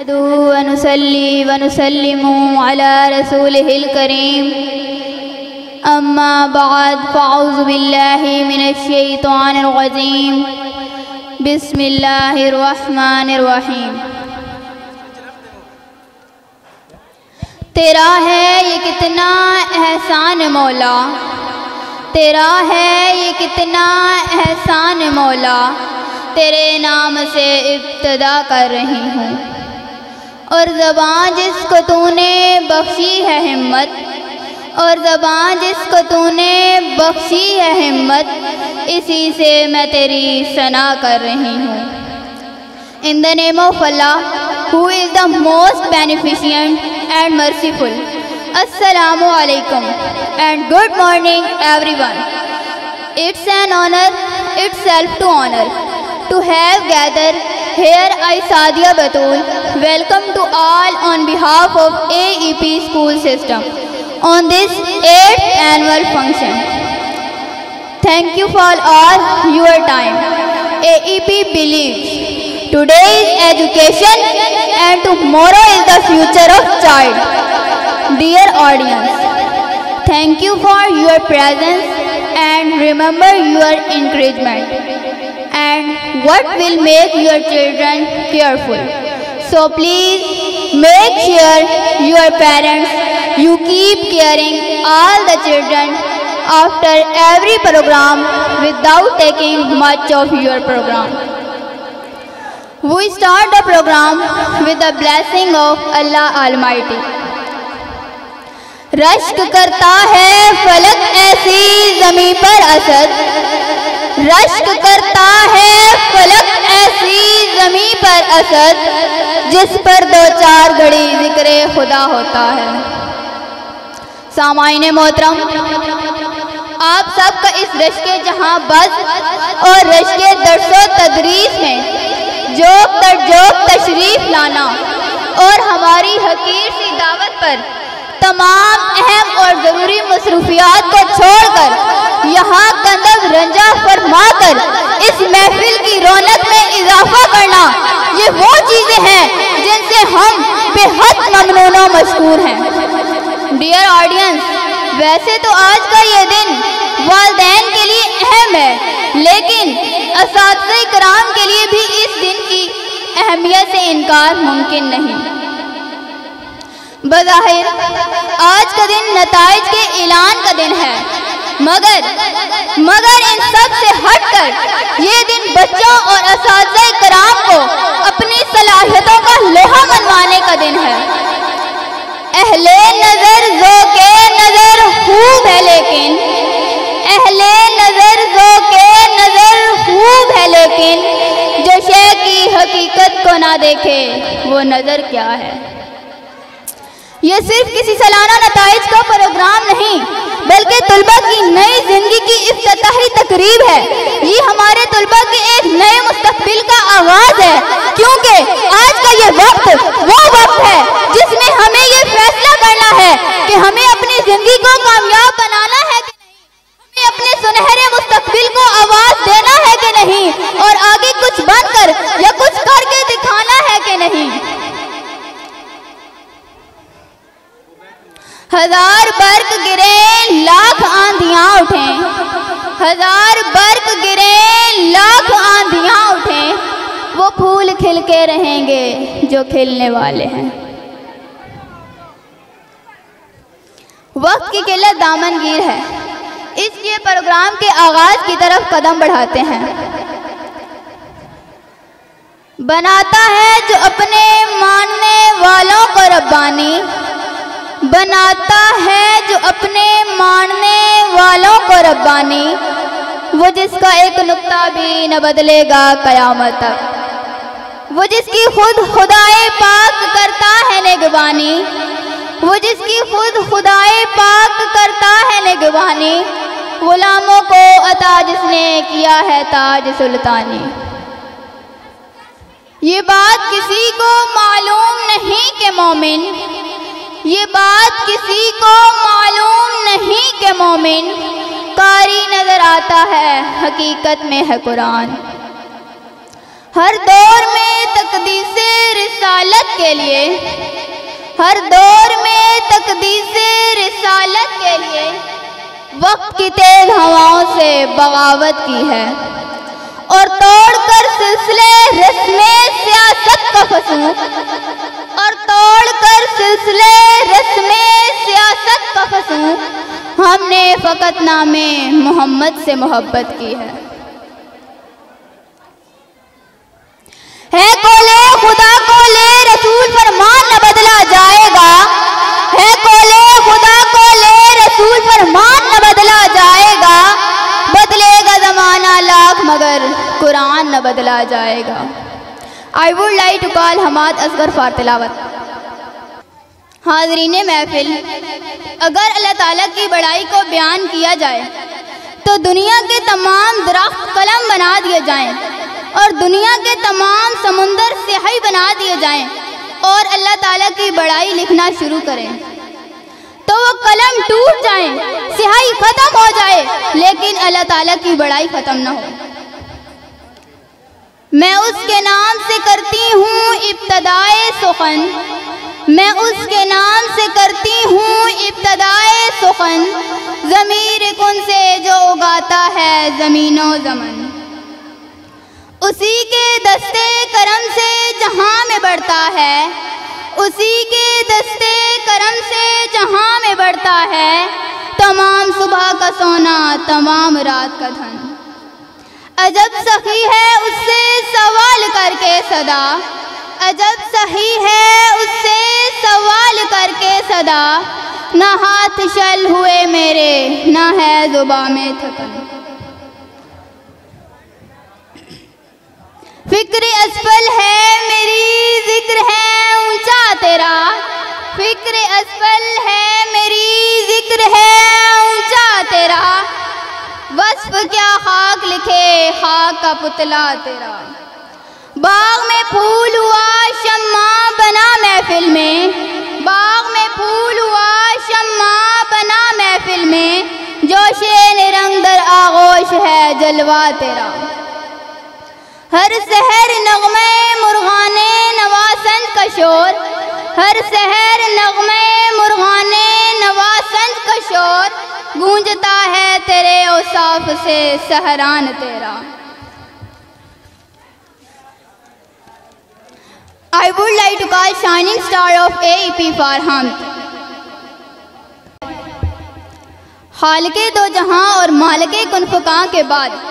वनुसल्ली वनुसल्लिमु अला रसूलिहिल करीम अम्मा बाद फ़अऊज़ु बिल्लाहि मिनश शैतानिर रजीम बिस्मिल्लाहिर रहमानिर रहीम। तेरा है ये कितना एहसान मौला, तेरा है ये कितना एहसान मौला, तेरे नाम से इब्तिदा कर रही हूँ। और ज़बान जिसको तूने बख्शी है हिम्मत, और ज़बान जिसको तूने बख्शी है हिम्मत, इसी से मैं तेरी सना कर रही हूँ। In the name of Allah who is the most beneficent and merciful. अस्सलामु अलैकुम and good morning everyone. It's an honor itself to honor to have gathered here. I Sadia Batul welcome to all on behalf of AEP school system on this 8th annual function. Thank you for all your time. AEP believes today is education and tomorrow is the future of child. Dear audience, thank you for your presence and remember your encouragement and what will make your children careful. So please make sure your parents you keep caring all the children after every program without taking much of your program. We start the program with the blessing of Allah Almighty. रश्क करता है फलक ऐसी ज़मीं पर असद, रश्क करता है फलक ऐसी ज़मीं पर असद, जिस पर दो चार घड़ी ज़िक्रे खुदा होता है। सामाईने मोहतरम, आप सबका इस रश्के जहाँ बज़ और रश्के दर्सो तदरीस में जोक तर जोक तशरीफ़ लाना और हमारी हकीर सी दावत पर तमाम अहम और ज़रूरी मसरूफियात को छोड़कर यहाँ कंदब रंजा फरमाकर इस महफिल की रौनक में इजाफा करना, ये वो चीज़ें हैं जिनसे हम बेहद ममनून और मशकूर हैं। डियर ऑडियंस, वैसे तो आज का ये दिन वालिदैन के लिए अहम है, लेकिन असातिज़े किराम के लिए भी इस दिन की अहमियत से इनकार मुमकिन नहीं। बज़ाहिर आज का दिन नताइज के ऐलान का दिन है, मगर इन सब से हटकर ये दिन बच्चों और असातिज़े किराम को अपनी सलाहियतों का लोहा मनवाने का दिन है। अहले नज़र ज़ोक़े नज़र खूब है, लेकिन अहले नज़र ज़ोक़े नज़र खूब है, लेकिन जो शे की हकीकत को ना देखे वो नज़र क्या है। ये सिर्फ किसी सालाना नताइज का प्रोग्राम नहीं, बल्कि तुलबा की नई जिंदगी की इफ्तिताही तकरीब है। ये हमारे तुलबा के एक नए मुस्तकबिल का आगाज है, क्योंकि आज का ये वक्त वो वक्त है जिसमें हमें ये फैसला करना है कि हमें अपनी जिंदगी को कामयाब बनाना है कि नहीं, हमें अपने सुनहरे मुस्तकबिल को आवाज देना है कि नहीं, और आगे कुछ बनकर या कुछ करके दिखाना है कि नहीं। हजार बर्क गिरे लाख आंधियां उठें, हजार बर्क गिरे लाख आंधियां उठें, वो फूल खिल के रहेंगे जो खिलने वाले हैं। वक्त की किल्लत दामनगीर है, इसलिए प्रोग्राम के आगाज की तरफ कदम बढ़ाते हैं। बनाता है जो अपने मानने वालों को रब्बानी, बनाता है जो अपने मानने वालों को रब्बानी, वो जिसका एक नुक्ता भी न बदलेगा क़यामत तक, वो जिसकी खुद खुदाए पाक करता है निगवानी, वो जिसकी खुद खुदाए पाक करता है निगवानी, गुलामों को अता जिसने किया है ताज सुल्तानी। ये बात किसी को मालूम नहीं कि मोमिन, ये बात किसी को मालूम नहीं कि मोमिन कारी नजर आता है, हकीकत में है कुरान। हर दौर में तकदीसे रिसालत के लिए, हर दौर में तकदीसे रिसालत के लिए वक्त की तेज हवाओं से बगावत की है और तोड़कर सिलसिले रस्मे सियासत का फसूं, और तोड़कर सिलसिले रस्मे सियासत का फसूं हमने फ़कत नामे मोहम्मद से मोहब्बत की है। कोले खुदा कोले रसूल फरमान न बदला जाएगा, है कोले खुदा कोले रसूल फरमान न बदला जाएगा, बदलेगा ज़माना लाख मगर कुरान न बदला जाएगा। I would like to call Hamad Asghar for तिलावत। हाज़रीन महफिल, अगर अल्लाह ताला की बड़ाई को बयान किया जाए तो दुनिया के तमाम दरख्त कलम बना दिए जाएं और दुनिया के तमाम समुंदर स्याही बना दिए जाएं और अल्लाह ताला की बड़ाई लिखना शुरू करें तो वो कलम टूट जाएं, स्याही ख़त्म हो जाए, लेकिन अल्लाह ताला की बड़ाई ख़त्म ना हो। मैं उसके नाम से करती हूँ इब्तदाए सुखन, मैं उसके नाम से करती हूँ इब्तदाए सुखन, ज़मीर कुन से जो उगाता है ज़मीनो ज़मन, उसी के दस्ते करम से जहाँ में बढ़ता है, उसी के दस्ते करम से जहाँ में बढ़ता है, तमाम सुबह का सोना तमाम रात का धन। अजब सखी है उससे सवाल करके सदा, अजब सही है उससे सवाल करके सदा, न हाथ शल हुए मेरे न है जुबां में थकन। फिक्र असफल है मेरी जिक्र है ऊंचा तेरा, फिक्र असफल है मेरी जिक्र है ऊंचा तेरा, वस्फ क्या खाक लिखे खाक का पुतला तेरा। बाग में फूल हुआ शम्मा बना महफिल में, बाग में फूल हुआ शम्मा बना महफिल में, जोशे निरंग दर आगोश है जलवा तेरा। हर सहर नगमे मुर्गाने नवासंत का शोर, हर सहर नगमे मुर्गाने नवासंत का शोर, गूंजता है तेरे औसाफ से सहरान तेरा। I would like to call shining star of AEP Farham। खालिके दो जहां और मालिके कुनफुकां के बाद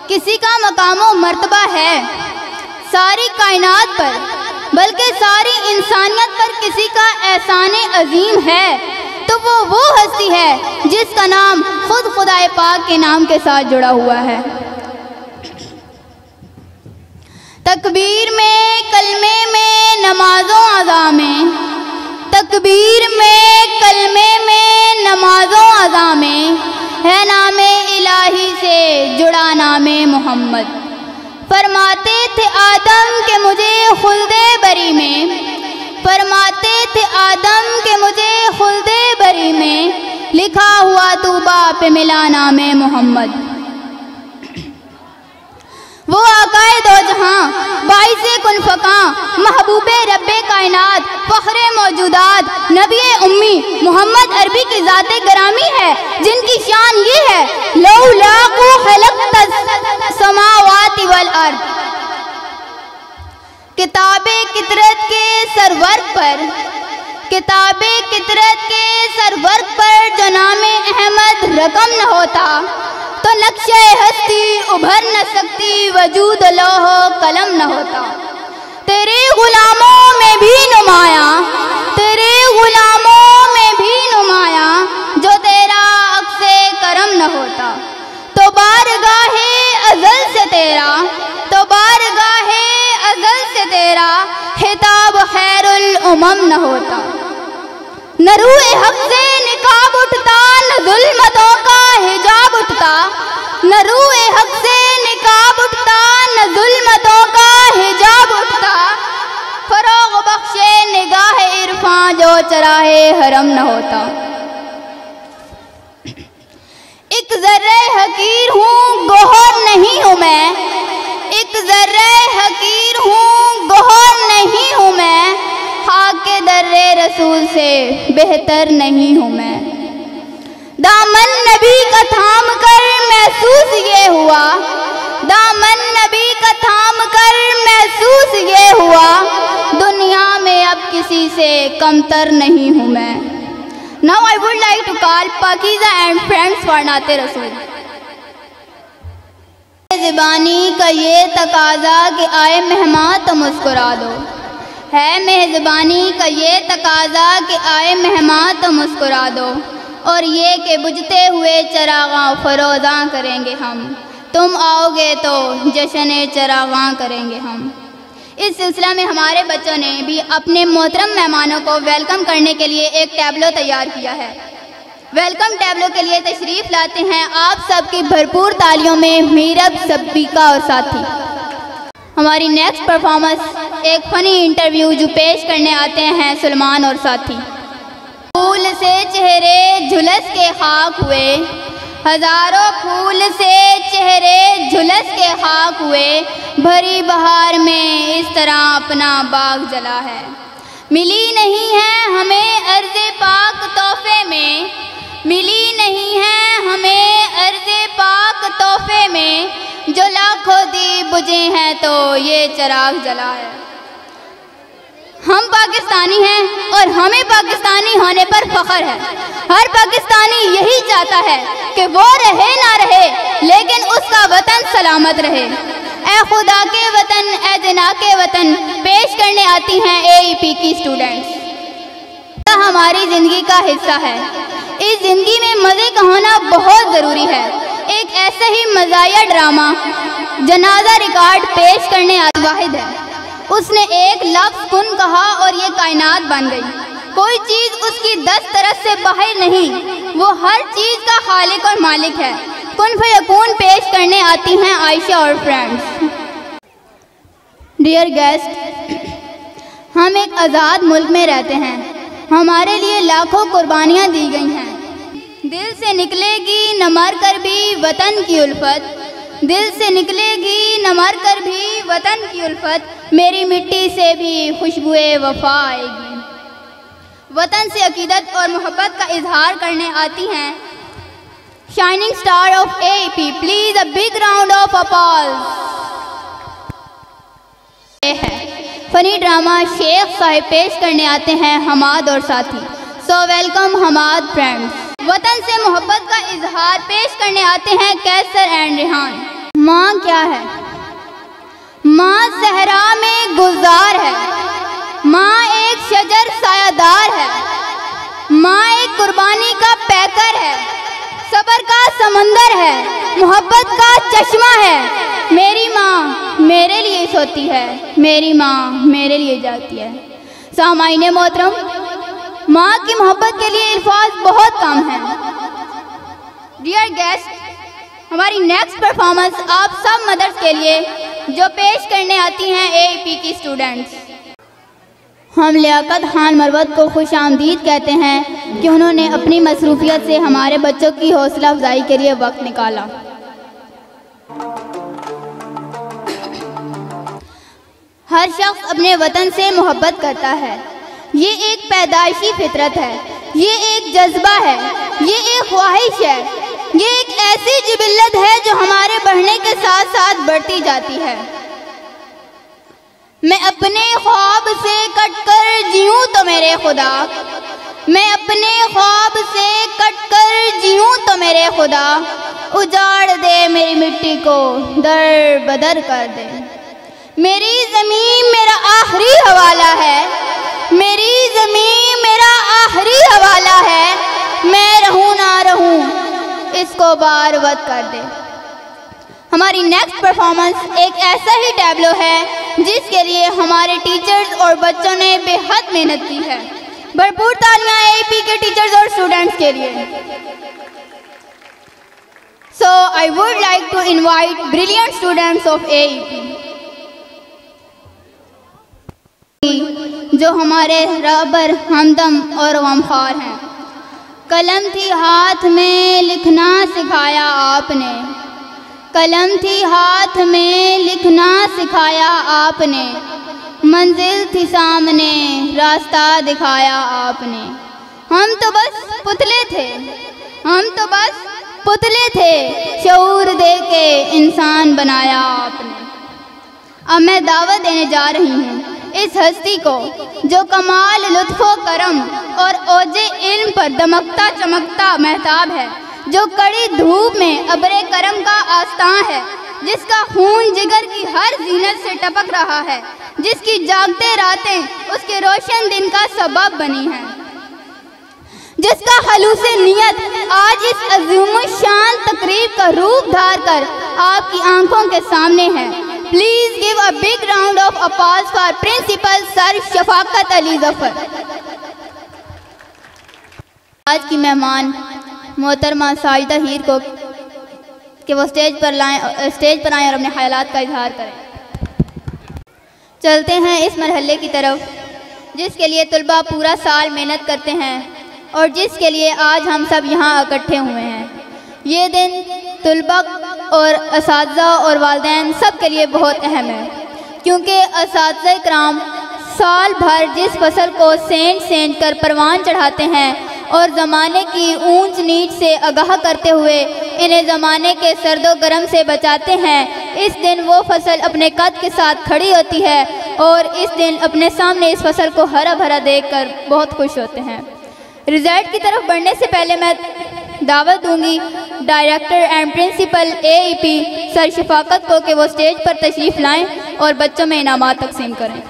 किसी का मकामो मर्तबा है सारी कायनात पर, बल्कि सारी इंसानियत पर किसी का एहसाने अजीम है, तो वो हस्ती है जिसका नाम खुद खुदाए पाक के नाम के साथ जुड़ा हुआ है। तकबीर में कलमे में नमाजों अज़ा में, तकबीर में कलमे में नमाजों अज़ा में, है नामे इलाही से जुड़ा नामे मोहम्मद। फरमाते थे आदम के मुझे खुल्दे बरी में, फरमाते थे आदम के मुझे खुल्दे बरी में, लिखा हुआ तूबा पे मिला नामे मोहम्मद। वो आकाए दो जहां बाइसे कुनफकां महबूबे रब्बे कायनात फ़ख्रे मौजूदात नबी उम्मी मोहम्मद अरबी की ज़ाते गरामी है, जिनकी शान ये है लौलाकु खलक़तस समावाति वल अर्द। किताबे कितरत के सरवर्ग पर, किताबे कितरत के सरवर्ग पर जो नामे अहमद रकम न होता तो नक्शे हस्ती उभर न सकती, वजूद लोहो कलम न होता। तेरे गुलामों में भी नुमाया, तेरे गुलामों में भी नुमाया, जो तेरा अक्से करम न होता तो बारगाहे अज़ल से तेरा, तो बारगाहे अज़ल से तेरा खिताब खैरुल उमम न होता। न रूए हक से निकाब उठता, न जुल्मतों का हिजाब उठता, न रूए हक से निकाब उठता, न जुल्मतों का हिजाब उठता, फरोग बख्शे निगाह इरफां जो चराहे हरम न होता। एक जर्रे हकीर हूँ गोहर नहीं हूँ मैं, एक ज़र्रे हकीर हूँ, गोहर नहीं हूँ मैं, खाके दर्रे रसूल से बेहतर नहीं हूँ मैं। दामन नबी का थाम कर महसूस ये हुआ, दामन नबी का थाम कर महसूस ये हुआ, दुनिया में अब किसी से कमतर नहीं हूँ मैं। Now I would like to call Pakeezah and friends for नाते रसूल। ज़बानी का ये तकाज़ा कि आए मेहमान तो मुस्कुरा दो, है मेज़बानी का ये तकाज़ा कि आए मेहमान तो मुस्कुरा दो, और ये कि बुझते हुए चरागां फरोज़ां करेंगे हम, तुम आओगे तो जश्न चरागां करेंगे हम। इस सिलसिला में हमारे बच्चों ने भी अपने मोहतरम मेहमानों को वेलकम करने के लिए एक टैबलो तैयार किया है। वेलकम टैबलो के लिए तशरीफ़ लाते हैं आप सबकी भरपूर तालियों में मीरब, सब्बिका और साथी। हमारी नेक्स्ट परफॉर्मेंस एक फ़नी इंटरव्यू जो पेश करने आते हैं सलमान और साथी। फूल से चेहरे झुलस के खाक हुए, हज़ारों फूल से चेहरे झुलस के खाक हुए, भरी बहार में इस तरह अपना बाग जला है। मिली नहीं है हमें अर्ज़े पाक तोहफे में, मिली नहीं है हमें अर्ज़े पाक तोहफे में, जो लाखों दीप बुझे हैं तो ये चिराग जला है। हम पाकिस्तानी हैं और हमें पाकिस्तानी होने पर फ़ख्र है। हर पाकिस्तानी यही चाहता है कि वो रहे ना रहे लेकिन उसका वतन सलामत रहे। ए खुदा के वतन, ए जना के वतन पेश करने आती हैं AEP की स्टूडेंट्स। हमारी ज़िंदगी का हिस्सा है, इस ज़िंदगी में मज़े का होना बहुत ज़रूरी है। एक ऐसा ही मज़ाया ड्रामा जनाजा रिकॉर्ड पेश करने आती वाहिद है। उसने एक लफ्ज़ कुन कहा और ये कायनात बन गई। कोई चीज़ उसकी 10 तरफ से बाहर नहीं, वो हर चीज़ का खालिक और मालिक है। कुन फयकून पेश करने आती हैं आयशा और फ्रेंड्स। डियर गेस्ट, हम एक आज़ाद मुल्क में रहते हैं, हमारे लिए लाखों कुर्बानियाँ दी गई हैं। दिल से निकलेगी न मर कर भी वतन की उल्फत, दिल से निकलेगी न मर कर भी वतन की उल्फत, मेरी मिट्टी से भी खुशबुए वफा आएगी। वतन से अकीदत और मोहब्बत का इजहार करने आती हैं shining star of AEP। Please a big round of applause. Funny drama Sheikh Sahib पेश करने आते हैं हमाद और साथी। So welcome Hammad friends. वतन से मोहब्बत का इजहार पेश करने आते हैं कैसर एंड रिहान। माँ क्या है? माँ सहरा में गुलजार है, माँ एक शजर सायादार है, माँ एक कुर्बानी का पैकर है, सब्र का समंदर है, मोहब्बत का चश्मा है। मेरी माँ मेरे लिए सोती है, मेरी माँ मेरे लिए जागती है। सामाईने मोहतरम, माँ की मोहब्बत के लिए अल्फाज बहुत कम हैं। डियर गेस्ट, हमारी नेक्स्ट परफॉर्मेंस आप सब मदर्स के लिए जो पेश करने आती हैं AEP की स्टूडेंट्स। हम लियाकत खान मरवत को खुश आमदीद कहते हैं कि उन्होंने अपनी मसरूफियत से हमारे बच्चों की हौसला अफजाई के लिए वक्त निकाला। हर शख्स अपने वतन से मोहब्बत करता है, ये एक पैदाइशी फितरत है, ये एक जज्बा है, ये एक ख्वाहिश है, ये एक ऐसी जिबिल्लत है जो हमारे बढ़ने के साथ साथ बढ़ती जाती है। मैं अपने ख्वाब से कटकर जीऊँ तो मेरे खुदा, मैं अपने ख्वाब से कटकर जीऊँ तो मेरे खुदा, उजाड़ दे मेरी मिट्टी को दर बदर कर दे। मेरी ज़मीन मेरा आखिरी हवाला है, मेरी ज़मीन मेरा आखिरी हवाला है, मैं रहूँ ना रहूँ इसको बार वद कर दे। हमारी नेक्स्ट परफॉर्मेंस एक ऐसा ही टैबलो है जिसके लिए हमारे टीचर्स और बच्चों ने बेहद मेहनत की है। भरपूर तालियां AEP के टीचर्स और स्टूडेंट्स के लिए। So I would like to invite brilliant students of AEP जो हमारे रहबर, हमदम और गमख्वार हैं। कलम थी हाथ में लिखना सिखाया आपने, कलम थी हाथ में लिखना सिखाया आपने, मंजिल थी सामने रास्ता दिखाया आपने। हम तो बस पुतले थे, हम तो बस पुतले थे, शऊर दे के इंसान बनाया आपने। अब मैं दावत देने जा रही हूँ इस हस्ती को जो कमाल लुत्फ़ो करम और ओजे इल्म पर दमकता चमकता महताब है, जो कड़ी धूप में अबरे करम का आस्तां है, जिसका खून जिगर की हर जीनत से टपक रहा है, जिसकी जागते रातें उसके रोशन दिन का सबब बनी हैं, जिसका खलूसे नियत आज इस अज़ीम शान तकरीब का रूप धार कर आपकी आंखों के सामने है। Please give a big round of applause for principal sir Shafaqat Ali Zafar. आज की मेहमान मोहतरमा साजिदा हीर को कि वो स्टेज पर आएँ और अपने ख्यालात का इजहार करें। चलते हैं इस मरहले की तरफ जिसके लिए तलबा पूरा साल मेहनत करते हैं और जिसके लिए आज हम सब यहाँ इकट्ठे हुए हैं। ये दिन तलबा और असातिज़ा और वालिदैन सब के लिए बहुत अहम है, क्योंकि असातिज़ा इकराम साल भर जिस फसल को सेंट कर परवान चढ़ाते हैं और ज़माने की ऊंच नीच से आगाह करते हुए इन्हें ज़माने के सर्दो गर्म से बचाते हैं, इस दिन वो फसल अपने कद के साथ खड़ी होती है और इस दिन अपने सामने इस फसल को हरा भरा देखकर बहुत खुश होते हैं। रिज़ल्ट की तरफ बढ़ने से पहले मैं दावत दूंगी director and principal AEP sir Shafaqat को कि वो स्टेज पर तशरीफ़ लाएं और बच्चों में इनामात तकसीम करें।